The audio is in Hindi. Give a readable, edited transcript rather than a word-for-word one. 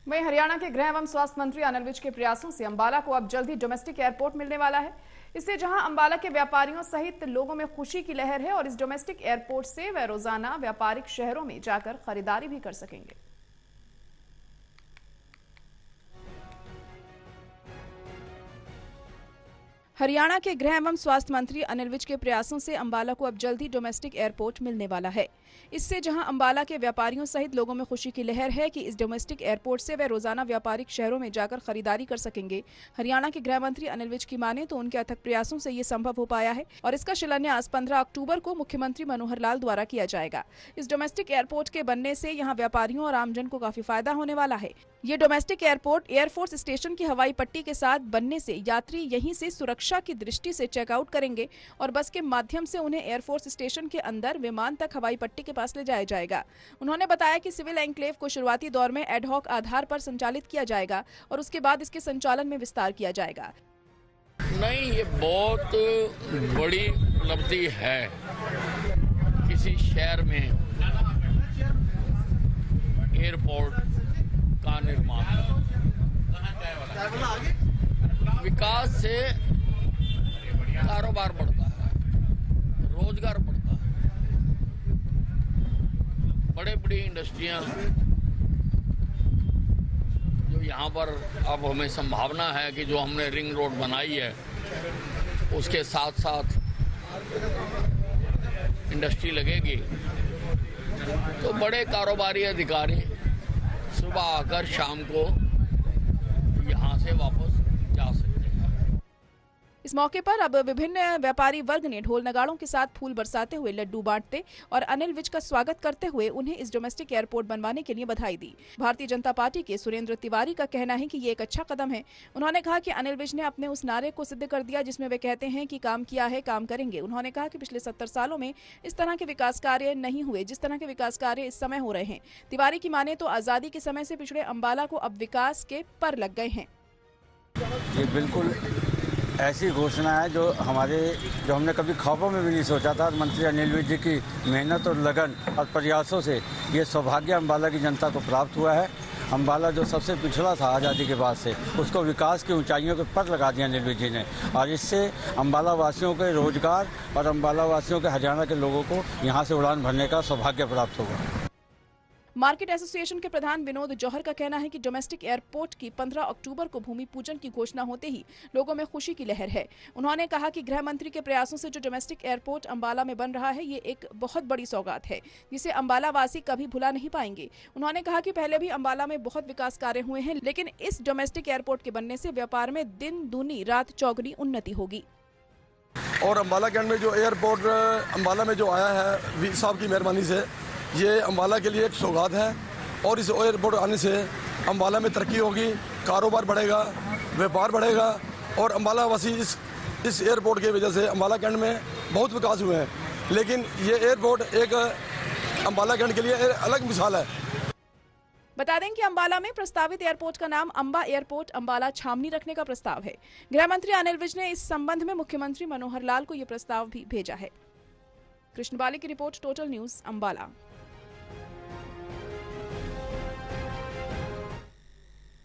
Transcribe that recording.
वहीं हरियाणा के गृह एवं स्वास्थ्य मंत्री अनिल विज के प्रयासों से अंबाला को अब जल्द ही डोमेस्टिक एयरपोर्ट मिलने वाला है। इससे जहां अंबाला के व्यापारियों सहित लोगों में खुशी की लहर है और इस डोमेस्टिक एयरपोर्ट से वे रोजाना व्यापारिक शहरों में जाकर खरीदारी भी कर सकेंगे। हरियाणा के गृह एवं स्वास्थ्य मंत्री अनिल विज के प्रयासों से अंबाला को अब जल्द ही डोमेस्टिक एयरपोर्ट मिलने वाला है। इससे जहां अंबाला के व्यापारियों सहित लोगों में खुशी की लहर है कि इस डोमेस्टिक एयरपोर्ट से वे रोजाना व्यापारिक शहरों में जाकर खरीदारी कर सकेंगे। हरियाणा के गृह मंत्री अनिल विज की माने तो उनके अथक प्रयासों से ये संभव हो पाया है और इसका शिलान्यास 15 अक्टूबर को मुख्यमंत्री मनोहर लाल द्वारा किया जाएगा। इस डोमेस्टिक एयरपोर्ट के बनने से यहाँ व्यापारियों और आमजन को काफी फायदा होने वाला है। ये डोमेस्टिक एयरपोर्ट एयरफोर्स स्टेशन की हवाई पट्टी के साथ बनने से यात्री यहीं से सुरक्षा की दृष्टि से चेकआउट करेंगे और बस के माध्यम से उन्हें एयरफोर्स स्टेशन के अंदर विमान तक हवाई पट्टी के पास ले जाया जाएगा। उन्होंने बताया कि सिविल एन्क्लेव को शुरुआती दौर में एडहॉक आधार पर संचालित किया जाएगा और उसके बाद इसके संचालन में विस्तार किया जाएगा। नहीं, ये बहुत बड़ी उपलब्धि है किसी शहर में एयरपोर्ट का निर्माण। विकास से कारोबार बढ़ता है, रोजगार बढ़ता है, बड़े बड़ी इंडस्ट्रियां जो यहाँ पर अब हमें संभावना है कि जो हमने रिंग रोड बनाई है उसके साथ साथ इंडस्ट्री लगेगी तो बड़े कारोबारी अधिकारी सुबह आकर शाम को यहाँ से वापस जा सकते हैं। इस मौके पर अब विभिन्न व्यापारी वर्ग ने ढोल नगाड़ों के साथ फूल बरसाते हुए लड्डू बांटते और अनिल विज का स्वागत करते हुए उन्हें इस डोमेस्टिक एयरपोर्ट बनवाने के लिए बधाई दी। भारतीय जनता पार्टी के सुरेंद्र तिवारी का कहना है कि ये एक अच्छा कदम है। उन्होंने कहा कि अनिल विज ने अपने उस नारे को सिद्ध कर दिया जिसमें वे कहते हैं कि काम किया है काम करेंगे। उन्होंने कहा कि पिछले 70 सालों में इस तरह के विकास कार्य नहीं हुए जिस तरह के विकास कार्य इस समय हो रहे हैं। तिवारी की माने तो आजादी के समय से पिछड़े अंबाला को अब विकास के पर लग गए हैं। ये बिल्कुल ऐसी घोषणा है जो हमने कभी ख्वाबों में भी नहीं सोचा था। मंत्री अनिल विज जी की मेहनत और लगन और प्रयासों से ये सौभाग्य अंबाला की जनता को प्राप्त हुआ है। अंबाला जो सबसे पिछड़ा था आज़ादी के बाद से, उसको विकास की ऊंचाइयों के पर लगा दिया अनिल विज जी ने और इससे अंबाला वासियों के रोजगार और अंबाला वासियों के हरियाणा के लोगों को यहाँ से उड़ान भरने का सौभाग्य प्राप्त होगा। मार्केट एसोसिएशन के प्रधान विनोद जौहर का कहना है कि डोमेस्टिक एयरपोर्ट की 15 अक्टूबर को भूमि पूजन की घोषणा होते ही लोगों में खुशी की लहर है। उन्होंने कहा कि गृह मंत्री के प्रयासों से जो डोमेस्टिक एयरपोर्ट अंबाला में बन रहा है ये एक बहुत बड़ी सौगात है जिसे अंबाला वासी कभी भुला नहीं पाएंगे। उन्होंने कहा कि पहले भी अंबाला में बहुत विकास कार्य हुए हैं लेकिन इस डोमेस्टिक एयरपोर्ट के बनने से व्यापार में दिन दूनी रात चौगुनी उन्नति होगी। और अंबाला कैंट में जो एयरपोर्ट अंबाला में जो आया है वीर साहब की मेहरबानी से, ये अंबाला के लिए एक सौगात है और इस एयरपोर्ट आने से अंबाला में तरक्की होगी, कारोबार बढ़ेगा, व्यापार बढ़ेगा और अंबाला वासी इस एयरपोर्ट की वजह से अंबाला कैंट में बहुत विकास हुए हैं। लेकिन ये एयरपोर्ट एक अंबाला कैंट के लिए एक अलग मिसाल है। बता दें कि अंबाला में प्रस्तावित एयरपोर्ट का नाम अंबा एयरपोर्ट अंबाला छावनी रखने का प्रस्ताव है। गृह मंत्री अनिल विज ने इस संबंध में मुख्यमंत्री मनोहर लाल को यह प्रस्ताव भी भेजा है। कृष्ण बाली की रिपोर्ट, टोटल न्यूज, अंबाला।